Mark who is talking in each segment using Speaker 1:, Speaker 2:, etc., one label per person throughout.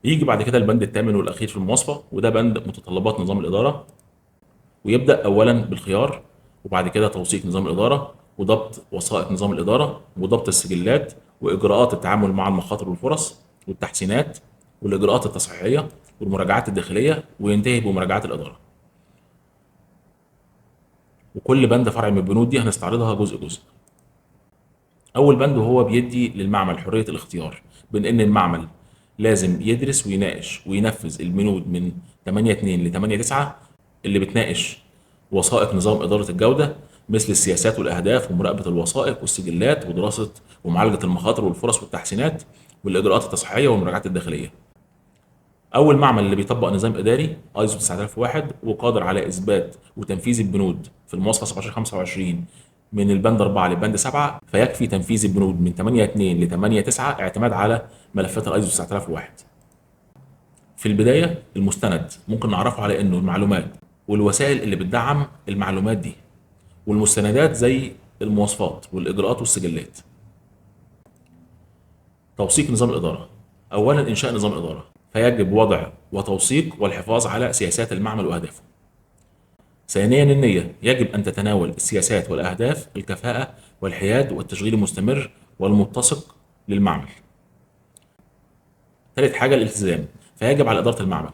Speaker 1: يجي بعد كده البند الثامن والاخير في المواصفه، وده بند متطلبات نظام الاداره. ويبدا اولا بالخيار، وبعد كده توثيق نظام الاداره، وضبط وثائق نظام الاداره، وضبط السجلات، واجراءات التعامل مع المخاطر والفرص، والتحسينات، والاجراءات التصحيحيه، والمراجعات الداخليه، وينتهي بمراجعات الاداره. وكل بند فرع من البنود دي هنستعرضها جزء جزء. اول بند وهو بيدي للمعمل حريه الاختيار بين ان المعمل لازم يدرس ويناقش وينفذ البنود من 8.2 ل 8.9 اللي بتناقش وثائق نظام اداره الجوده، مثل السياسات والاهداف ومراقبه الوثائق والسجلات ودراسه ومعالجه المخاطر والفرص والتحسينات، والاجراءات التصحيحيه والمراجعات الداخليه. اول معمل اللي بيطبق نظام اداري ايزو 9001 وقادر على اثبات وتنفيذ البنود في المواصفه 1725 من البند 4 للبند 7، فيكفي تنفيذ البنود من 8.2 ل 8.9 اعتماد على ملفات الايزو 9001. في البدايه المستند ممكن نعرفه على انه المعلومات والوسائل اللي بتدعم المعلومات دي، والمستندات زي المواصفات والاجراءات والسجلات. توثيق نظام الاداره. اولا انشاء نظام اداره، فيجب وضع وتوثيق والحفاظ على سياسات المعمل واهدافه. ثانيا النية، يجب أن تتناول السياسات والأهداف الكفاءة والحياد والتشغيل المستمر والمتسق للمعمل. ثالث حاجة الالتزام، فيجب على إدارة المعمل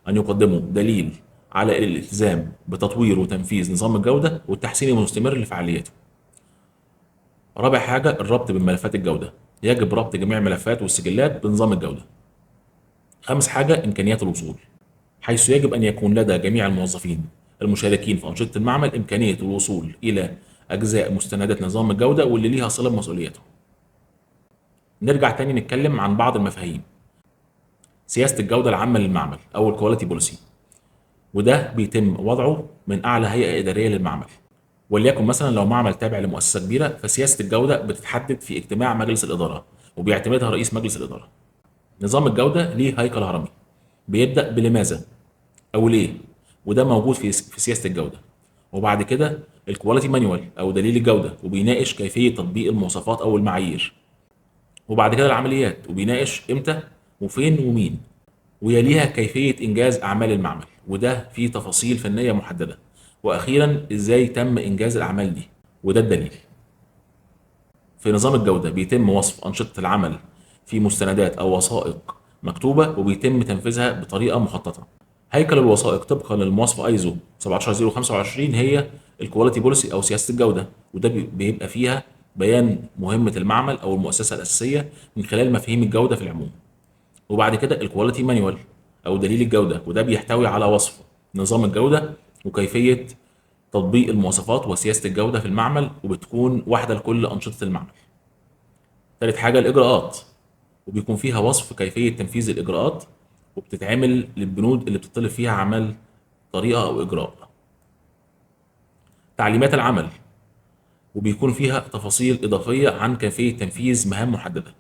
Speaker 1: أن يقدموا دليل على الالتزام بتطوير وتنفيذ نظام الجودة والتحسين المستمر لفعاليته. رابع حاجة الربط بملفات الجودة، يجب ربط جميع الملفات والسجلات بنظام الجودة. خامس حاجة إمكانيات الوصول، حيث يجب أن يكون لدى جميع الموظفين المشاركين في أنشطة المعمل إمكانية الوصول إلى أجزاء مستندات نظام الجودة واللي ليها صلة بمسؤوليته. نرجع تاني نتكلم عن بعض المفاهيم. سياسة الجودة العامة للمعمل أو الكواليتي بوليسي، وده بيتم وضعه من أعلى هيئة إدارية للمعمل. وليكن مثلا لو معمل تابع لمؤسسة كبيرة، فسياسة الجودة بتتحدد في اجتماع مجلس الإدارة وبيعتمدها رئيس مجلس الإدارة. نظام الجودة ليه هيكل هرمي بيبدأ بلماذا او ليه، وده موجود في سياسه الجوده. وبعد كده الكواليتي مانيوال او دليل الجوده، وبيناقش كيفيه تطبيق المواصفات او المعايير. وبعد كده العمليات، وبيناقش امتى وفين ومين. ويليها كيفيه انجاز اعمال المعمل، وده فيه تفاصيل فنيه محدده. واخيرا ازاي تم انجاز الاعمال دي، وده الدليل. في نظام الجوده بيتم وصف انشطه العمل في مستندات او وثائق مكتوبه، وبيتم تنفيذها بطريقه مخططه. هيكل الوثائق طبقا للمواصفه ايزو 17025 هي الكواليتي بوليسي او سياسه الجوده، وده بيبقى فيها بيان مهمه المعمل او المؤسسه الاساسيه من خلال مفاهيم الجوده في العموم. وبعد كده الكواليتي مانيوال او دليل الجوده، وده بيحتوي على وصف نظام الجوده وكيفيه تطبيق المواصفات وسياسه الجوده في المعمل، وبتكون واحده لكل انشطه المعمل. تالت حاجه الاجراءات، وبيكون فيها وصف كيفيه تنفيذ الاجراءات، وبتتعمل للبنود اللي بتطلب فيها عمل طريقه او اجراء. تعليمات العمل، وبيكون فيها تفاصيل اضافيه عن كيفيه تنفيذ مهام محدده.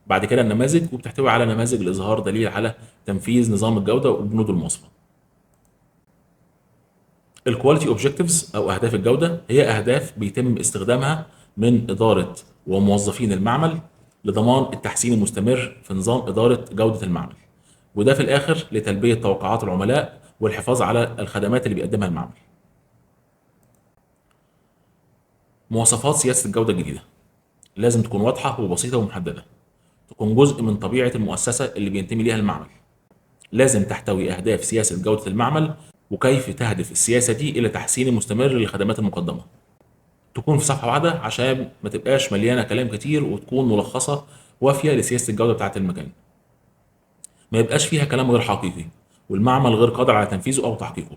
Speaker 1: بعد كده النماذج، وبتحتوي على نماذج لاظهار دليل على تنفيذ نظام الجوده وبنود المواصفه. الكواليتي اوبجكتيفز او اهداف الجوده هي اهداف بيتم استخدامها من اداره وموظفين المعمل لضمان التحسين المستمر في نظام اداره جوده المعمل، وده في الاخر لتلبيه توقعات العملاء والحفاظ على الخدمات اللي بيقدمها المعمل. مواصفات سياسه الجوده الجديده لازم تكون واضحه وبسيطه ومحدده، تكون جزء من طبيعه المؤسسه اللي بينتمي ليها المعمل. لازم تحتوي اهداف سياسه جوده المعمل، وكيف تهدف السياسه دي الى تحسين مستمر للخدمات المقدمه. تكون في صفحه واحده عشان ما تبقاش مليانه كلام كتير، وتكون ملخصه وافيه لسياسه الجوده بتاعه المكان. ما يبقاش فيها كلام غير حقيقي والمعمل غير قادر على تنفيذه او تحقيقه.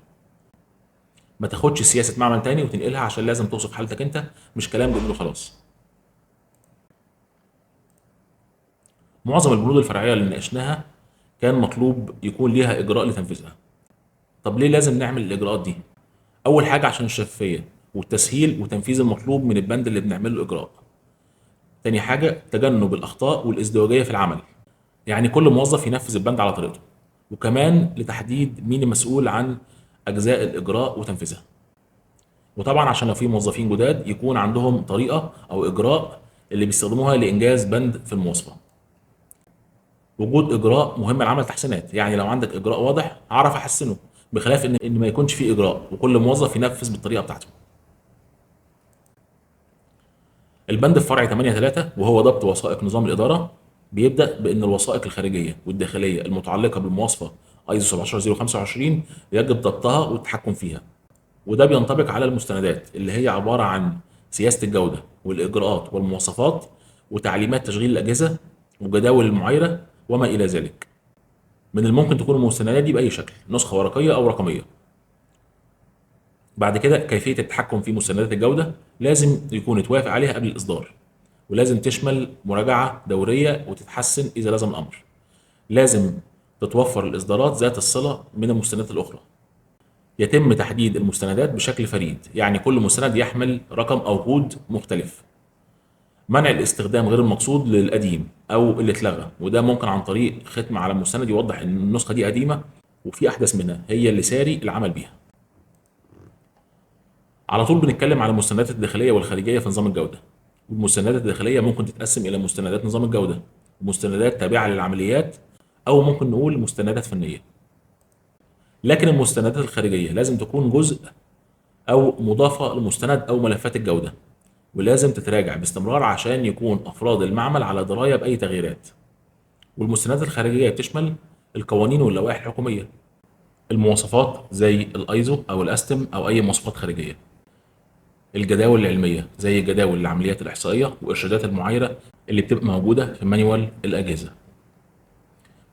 Speaker 1: ما تاخدش سياسه معمل تاني وتنقلها عشان لازم توصف حالتك انت، مش كلام جميل وخلاص. معظم البنود الفرعيه اللي ناقشناها كان مطلوب يكون ليها اجراء لتنفيذها. طب ليه لازم نعمل الاجراءات دي؟ اول حاجه عشان الشفافيه والتسهيل وتنفيذ المطلوب من البند اللي بنعمل له اجراء. تاني حاجه تجنب الاخطاء والازدواجيه في العمل، يعني كل موظف ينفذ البند على طريقته. وكمان لتحديد مين المسؤول عن اجزاء الاجراء وتنفيذها. وطبعا عشان لو في موظفين جداد يكون عندهم طريقه او اجراء اللي بيستخدموها لانجاز بند في المواصفه. وجود اجراء مهم لعمل تحسينات، يعني لو عندك اجراء واضح هعرف احسنه، بخلاف ان ما يكونش فيه اجراء وكل موظف ينفذ بالطريقه بتاعته. البند الفرعي 8.3 وهو ضبط وثائق نظام الاداره، بيبدا بان الوثائق الخارجيه والداخليه المتعلقه بالمواصفه ايزو 17025 يجب ضبطها والتحكم فيها. وده بينطبق على المستندات اللي هي عباره عن سياسه الجوده والاجراءات والمواصفات وتعليمات تشغيل الاجهزه وجداول المعايره وما الى ذلك. من الممكن تكون المستندات دي باي شكل، نسخه ورقيه او رقميه. بعد كده كيفيه التحكم في مستندات الجوده لازم يكون اتوافق عليها قبل الاصدار، ولازم تشمل مراجعه دوريه وتتحسن اذا لزم الامر. لازم تتوفر الاصدارات ذات الصله من المستندات الاخرى. يتم تحديد المستندات بشكل فريد، يعني كل مستند يحمل رقم او كود مختلف. منع الاستخدام غير المقصود للقديم او اللي اتلغى، وده ممكن عن طريق ختم على المستند يوضح ان النسخه دي قديمه وفي احدث منها هي اللي ساري العمل بيها. على طول بنتكلم على المستندات الداخليه والخارجيه في نظام الجوده. المستندات الداخليه ممكن تتقسم الى مستندات نظام الجوده ومستندات تابعه للعمليات، او ممكن نقول مستندات فنيه. لكن المستندات الخارجيه لازم تكون جزء او مضافه لمستند او ملفات الجوده، ولازم تتراجع باستمرار عشان يكون افراد المعمل على درايه باي تغييرات. والمستندات الخارجيه بتشمل القوانين واللوائح الحكوميه، المواصفات زي الايزو او الاستم او اي مواصفات خارجيه، الجداول العلميه زي جداول العمليات الاحصائيه وارشادات المعايره اللي بتبقى موجوده في مانيوال الاجهزه.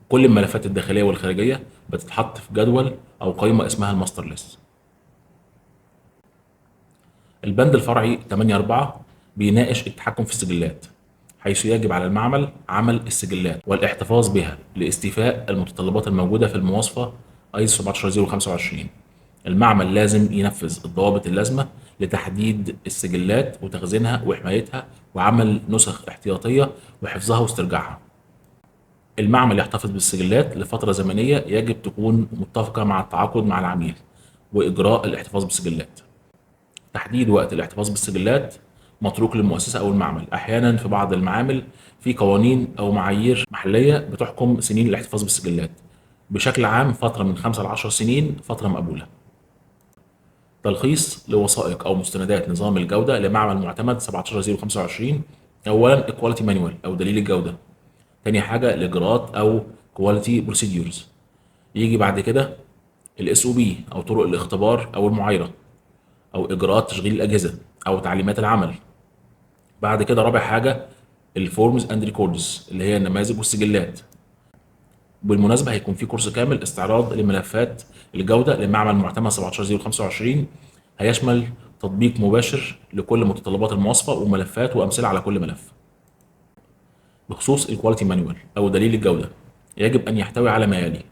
Speaker 1: كل الملفات الداخليه والخارجيه بتتحط في جدول او قائمه اسمها الماستر ليست. البند الفرعي 8.4 بيناقش التحكم في السجلات، حيث يجب على المعمل عمل السجلات والاحتفاظ بها لاستيفاء المتطلبات الموجودة في المواصفة ايزو 17025. المعمل لازم ينفذ الضوابط اللازمة لتحديد السجلات وتخزينها وحمايتها وعمل نسخ احتياطية وحفظها واسترجاعها. المعمل يحتفظ بالسجلات لفترة زمنية يجب تكون متفقة مع التعاقد مع العميل وإجراء الاحتفاظ بالسجلات. تحديد وقت الاحتفاظ بالسجلات متروك للمؤسسة أو المعمل. أحيانا في بعض المعامل في قوانين أو معايير محلية بتحكم سنين الاحتفاظ بالسجلات. بشكل عام فترة من 5 ل 10 سنين فترة مقبولة. تلخيص لوثائق أو مستندات نظام الجودة لمعمل معتمد 17025. أولا الكواليتي مانيوال أو دليل الجودة. تاني حاجة الإجراءات أو كواليتي بروسيديورز. يجي بعد كده الاس او بي أو طرق الاختبار أو المعايرة او اجراءات تشغيل الاجهزه او تعليمات العمل. بعد كده رابع حاجه الفورمز اند ريكوردز اللي هي النماذج والسجلات. بالمناسبه هيكون في كورس كامل استعراض لملفات الجوده لمعمل معتمد 17025، هيشمل تطبيق مباشر لكل متطلبات المواصفه وملفات وامثله على كل ملف. بخصوص الكواليتي مانوال او دليل الجوده، يجب ان يحتوي على ما يلي.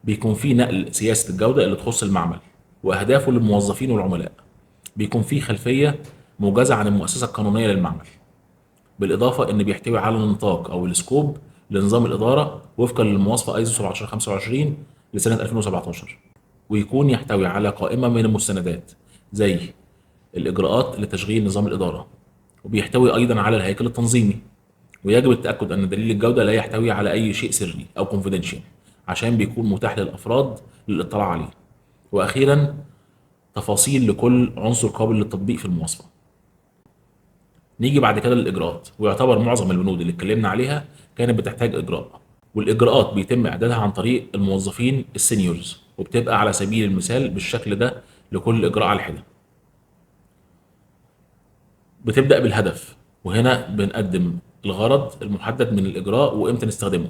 Speaker 1: بيكون في نقل سياسه الجوده اللي تخص المعمل واهدافه للموظفين والعملاء. بيكون في خلفيه موجزه عن المؤسسه القانونيه للمعمل، بالاضافه ان بيحتوي على النطاق او السكوب لنظام الاداره وفقا للمواصفه ايزو 17025 لسنه 2017. ويكون يحتوي على قائمه من المستندات زي الاجراءات لتشغيل نظام الاداره، وبيحتوي ايضا على الهيكل التنظيمي. ويجب التاكد ان دليل الجوده لا يحتوي على اي شيء سري او كونفيدنشال عشان بيكون متاح للافراد للاطلاع عليه. واخيرا تفاصيل لكل عنصر قابل للتطبيق في المواصفه. نيجي بعد كده للاجراءات، ويعتبر معظم البنود اللي اتكلمنا عليها كانت بتحتاج اجراء. والاجراءات بيتم اعدادها عن طريق الموظفين السينيورز، وبتبقى على سبيل المثال بالشكل ده لكل اجراء على حده. بتبدا بالهدف، وهنا بنقدم الغرض المحدد من الاجراء وامتى نستخدمه.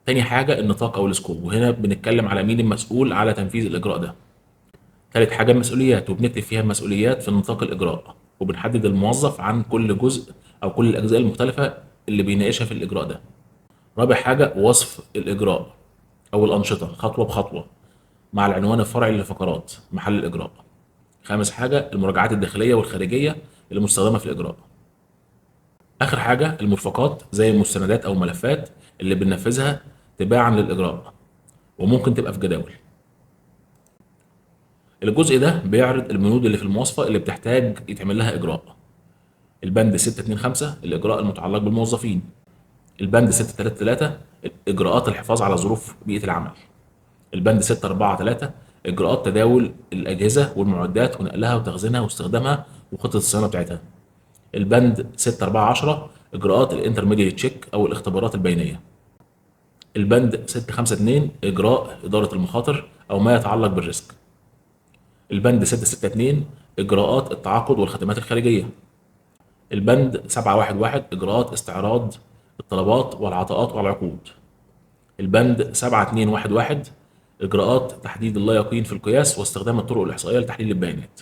Speaker 1: تاني حاجه النطاق او السكوب، وهنا بنتكلم على مين المسؤول على تنفيذ الاجراء ده. تالت حاجة المسؤوليات، وبنكتب فيها المسؤوليات في نطاق الإجراء، وبنحدد الموظف عن كل جزء أو كل الأجزاء المختلفة اللي بيناقشها في الإجراء ده. رابع حاجة وصف الإجراء أو الأنشطة خطوة بخطوة مع العنوان الفرعي للفقرات محل الإجراء. خامس حاجة المراجعات الداخلية والخارجية المستخدمة في الإجراء. آخر حاجة المرفقات زي المستندات أو الملفات اللي بننفذها تباعا للإجراء، وممكن تبقى في جداول. الجزء ده بيعرض البنود اللي في المواصفة اللي بتحتاج يتعمل لها إجراء. البند 625 الإجراء المتعلق بالموظفين. البند 633 إجراءات الحفاظ على ظروف بيئة العمل. البند 643 إجراءات تداول الأجهزة والمعدات ونقلها وتخزينها واستخدامها وخطة الصيانة بتاعتها. البند 6.4.10 إجراءات الانترميديت تشيك أو الاختبارات البينية. البند 6.5.2 إجراء إدارة المخاطر أو ما يتعلق بالريسك. البند 6.6.2 إجراءات التعاقد والخدمات الخارجية. البند 7.1.1 إجراءات استعراض الطلبات والعطاءات والعقود. البند 7.2.1.1 إجراءات تحديد اللا يقين في القياس واستخدام الطرق الإحصائية لتحليل البيانات.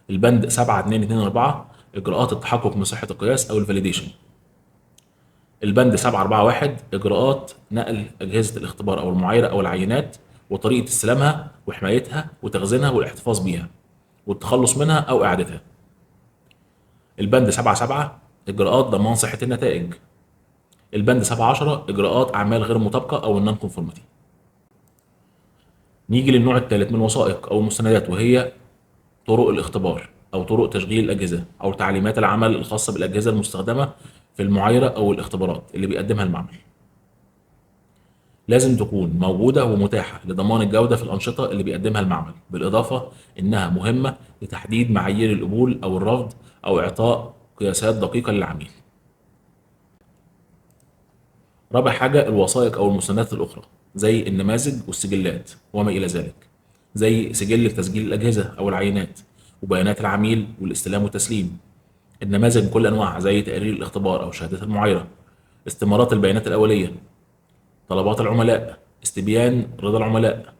Speaker 1: البند 7.2.2.4 إجراءات التحقق من صحة القياس أو الفاليديشن. البند 7.4.1 إجراءات نقل أجهزة الاختبار أو المعايرة أو العينات وطريقة استلامها وحمايتها وتخزينها والاحتفاظ بيها والتخلص منها أو إعادتها. البند 7.7 إجراءات ضمان صحة النتائج. البند 7.10 إجراءات أعمال غير مطابقة أو النون كونفورميتي. نيجي للنوع الثالث من الوثائق أو المستندات، وهي طرق الاختبار أو طرق تشغيل الأجهزة أو تعليمات العمل الخاصة بالأجهزة المستخدمة في المعايرة أو الاختبارات اللي بيقدمها المعمل. لازم تكون موجودة ومتاحة لضمان الجودة في الأنشطة اللي بيقدمها المعمل، بالإضافة إنها مهمة لتحديد معايير القبول أو الرفض أو إعطاء قياسات دقيقة للعميل. رابع حاجة الوثائق أو المستندات الأخرى زي النماذج والسجلات وما إلى ذلك، زي سجل تسجيل الأجهزة أو العينات وبيانات العميل والاستلام والتسليم. النماذج بكل أنواعها زي تقارير الاختبار أو شهادات المعايرة، استمارات البيانات الأولية، طلبات العملاء، استبيان رضا العملاء،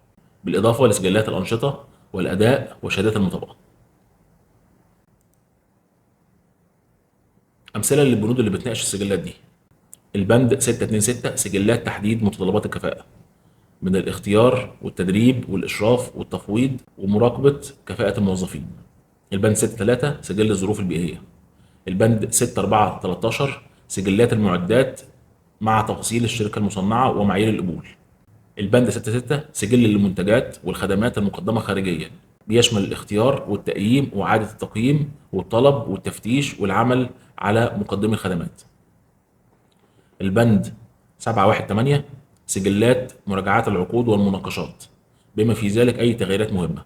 Speaker 1: بالإضافة لسجلات الأنشطة والأداء وشهادات المطابقة. أمثلة للبنود اللي بتناقش السجلات دي: البند 6.2.6 سجلات تحديد متطلبات الكفاءة من الاختيار والتدريب والإشراف والتفويض ومراقبة كفاءة الموظفين. البند 6.3 سجل الظروف البيئية. البند 6.4.13 سجلات المعدات مع تفاصيل الشركة المصنعة ومعايير القبول. البند 6.6 سجل المنتجات والخدمات المقدمة خارجيا، بيشمل الاختيار والتقييم وإعادة التقييم والطلب والتفتيش والعمل على مقدمي الخدمات. البند 7.1.8 سجلات مراجعات العقود والمناقشات بما في ذلك أي تغييرات مهمة.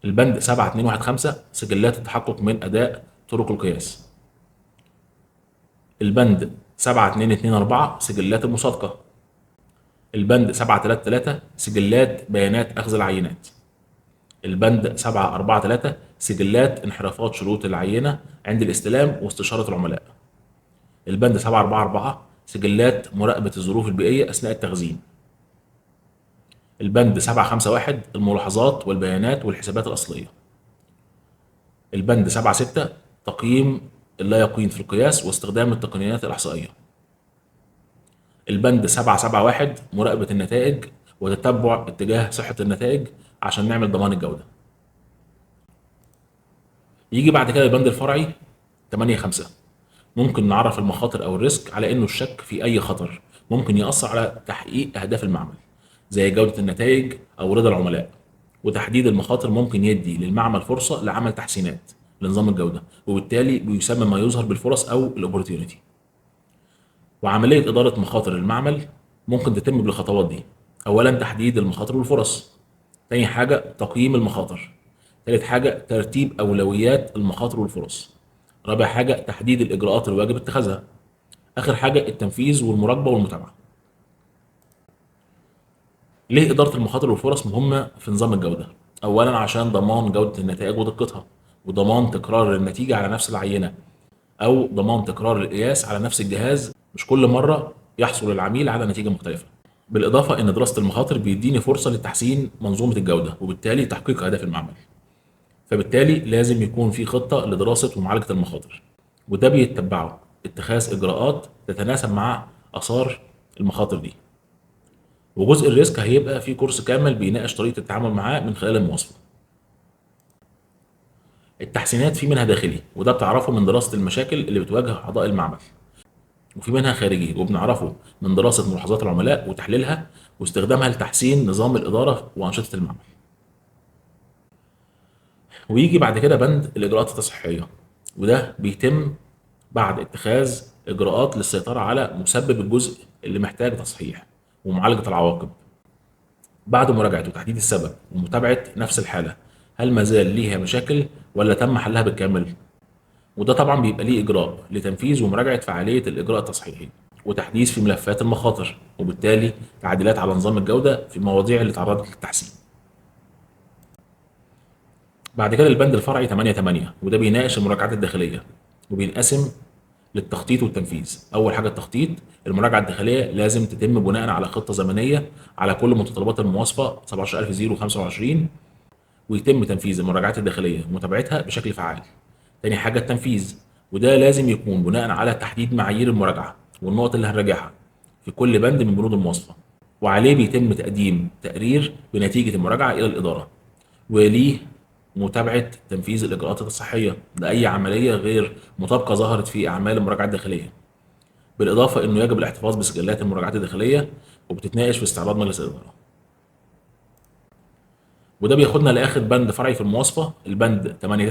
Speaker 1: البند 7.2.1.5 سجلات التحقق من أداء طرق القياس. البند 7.2.2.4 سجلات المصادقة. البند 7.3.3 سجلات بيانات أخذ العينات. البند 7.4.3 سجلات انحرافات شروط العينة عند الاستلام واستشارة العملاء. البند 7.4.4 سجلات مراقبة الظروف البيئية أثناء التخزين. البند 7.5.1 الملاحظات والبيانات والحسابات الأصلية. البند 7.6 تقييم اللا يقين في القياس واستخدام التقنيات الإحصائية. البند 7.7.1 مراقبة النتائج وتتبع اتجاه صحة النتائج عشان نعمل ضمان الجودة. يجي بعد كده البند الفرعي 8.5 ممكن نعرف المخاطر أو الريسك على إنه الشك في أي خطر ممكن يأثر على تحقيق أهداف المعمل زي جودة النتائج أو رضا العملاء، وتحديد المخاطر ممكن يدي للمعمل فرصة لعمل تحسينات لنظام الجودة، وبالتالي بيسمى ما يظهر بالفرص أو الأوبورتيونيتي. وعملية إدارة مخاطر المعمل ممكن تتم بالخطوات دي: أولا تحديد المخاطر والفرص، تاني حاجة تقييم المخاطر، تالت حاجة ترتيب أولويات المخاطر والفرص، رابع حاجة تحديد الإجراءات الواجب اتخاذها، آخر حاجة التنفيذ والمراقبة والمتابعة. ليه إدارة المخاطر والفرص مهمة في نظام الجودة؟ أولا عشان ضمان جودة النتائج ودقتها، وضمان تكرار النتيجة على نفس العينة، أو ضمان تكرار القياس على نفس الجهاز مش كل مرة يحصل العميل على نتيجة مختلفة. بالإضافة إن دراسة المخاطر بيديني فرصة لتحسين منظومة الجودة وبالتالي تحقيق أهداف المعمل. فبالتالي لازم يكون في خطة لدراسة ومعالجة المخاطر، وده بيتبعه اتخاذ إجراءات تتناسب مع آثار المخاطر دي. وجزء الريسك هيبقى في كورس كامل بيناقش طريقة التعامل معاه من خلال المواصفة. التحسينات في منها داخلي وده بتعرفه من دراسة المشاكل اللي بتواجه أعضاء المعمل، وفي منها خارجي وبنعرفه من دراسة ملاحظات العملاء وتحليلها واستخدامها لتحسين نظام الإدارة وأنشطة المعمل. ويجي بعد كده بند الإجراءات التصحيحية، وده بيتم بعد اتخاذ إجراءات للسيطرة على مسبب الجزء اللي محتاج تصحيح ومعالجة العواقب. بعد مراجعة وتحديد السبب ومتابعة نفس الحالة، هل ما زال ليها مشاكل ولا تم حلها بالكامل؟ وده طبعا بيبقى ليه إجراء لتنفيذ ومراجعة فعالية الإجراء التصحيحي وتحديث في ملفات المخاطر، وبالتالي تعديلات على نظام الجودة في المواضيع اللي تعرضت للتحسين. بعد كده البند الفرعي 8 وده بيناقش المراجعات الداخلية وبينقسم للتخطيط والتنفيذ. أول حاجة التخطيط، المراجعة الداخلية لازم تتم بناء على خطة زمنية على كل متطلبات المواصفة 17025 ويتم تنفيذ المراجعات الداخلية ومتابعتها بشكل فعال. تاني حاجة التنفيذ، وده لازم يكون بناء على تحديد معايير المراجعة والنقط اللي هنراجعها في كل بند من بنود المواصفة، وعليه بيتم تقديم تقرير بنتيجة المراجعة إلى الإدارة، وليه متابعة تنفيذ الإجراءات الصحية لأي عملية غير مطابقة ظهرت في أعمال المراجعة الداخلية. بالإضافة إنه يجب الاحتفاظ بسجلات المراجعات الداخلية وبتتناقش في استعراض مجلس الإدارة. وده بياخدنا لاخر بند فرعي في المواصفه، البند 8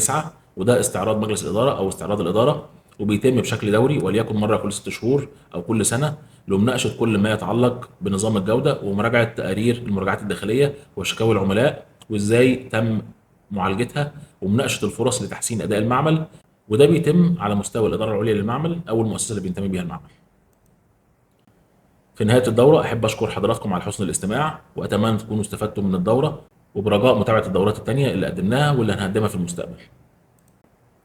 Speaker 1: وده استعراض مجلس الاداره او استعراض الاداره، وبيتم بشكل دوري وليكن مره كل 6 شهور او كل سنه لمناقشه كل ما يتعلق بنظام الجوده ومراجعه تقارير المراجعات الداخليه وشكاوى العملاء وازاي تم معالجتها ومناقشه الفرص لتحسين اداء المعمل. وده بيتم على مستوى الاداره العليا للمعمل او المؤسسه اللي بينتمي بيها المعمل. في نهاية الدورة أحب أشكر حضراتكم على حسن الاستماع، وأتمنى أن تكونوا استفدتم من الدورة، وبرجاء متابعة الدورات التانية اللي قدمناها واللي هنقدمها في المستقبل.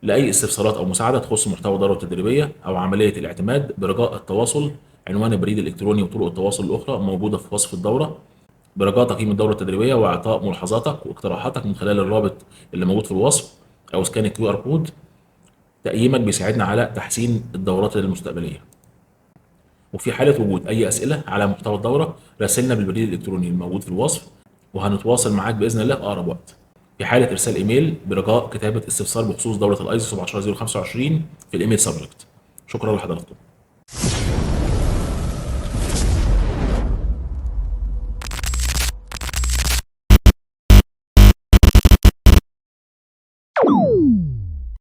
Speaker 1: لأي استفسارات أو مساعدة تخص محتوى الدورة التدريبية أو عملية الاعتماد برجاء التواصل. عنوان البريد الإلكتروني وطرق التواصل الأخرى موجودة في وصف الدورة. برجاء تقييم الدورة التدريبية وإعطاء ملاحظاتك واقتراحاتك من خلال الرابط اللي موجود في الوصف أو سكان الكيو ار كود. تقييمك بيساعدنا على تحسين الدورات المستقبلية. وفي حالة وجود أي أسئلة على محتوى الدورة راسلنا بالبريد الإلكتروني الموجود في الوصف، وهنتواصل معاك بإذن الله في أقرب وقت. في حالة إرسال إيميل برجاء كتابة استفسار بخصوص دورة الأيزو 17025 في الإيميل سبجكت. شكرا لحضراتكم.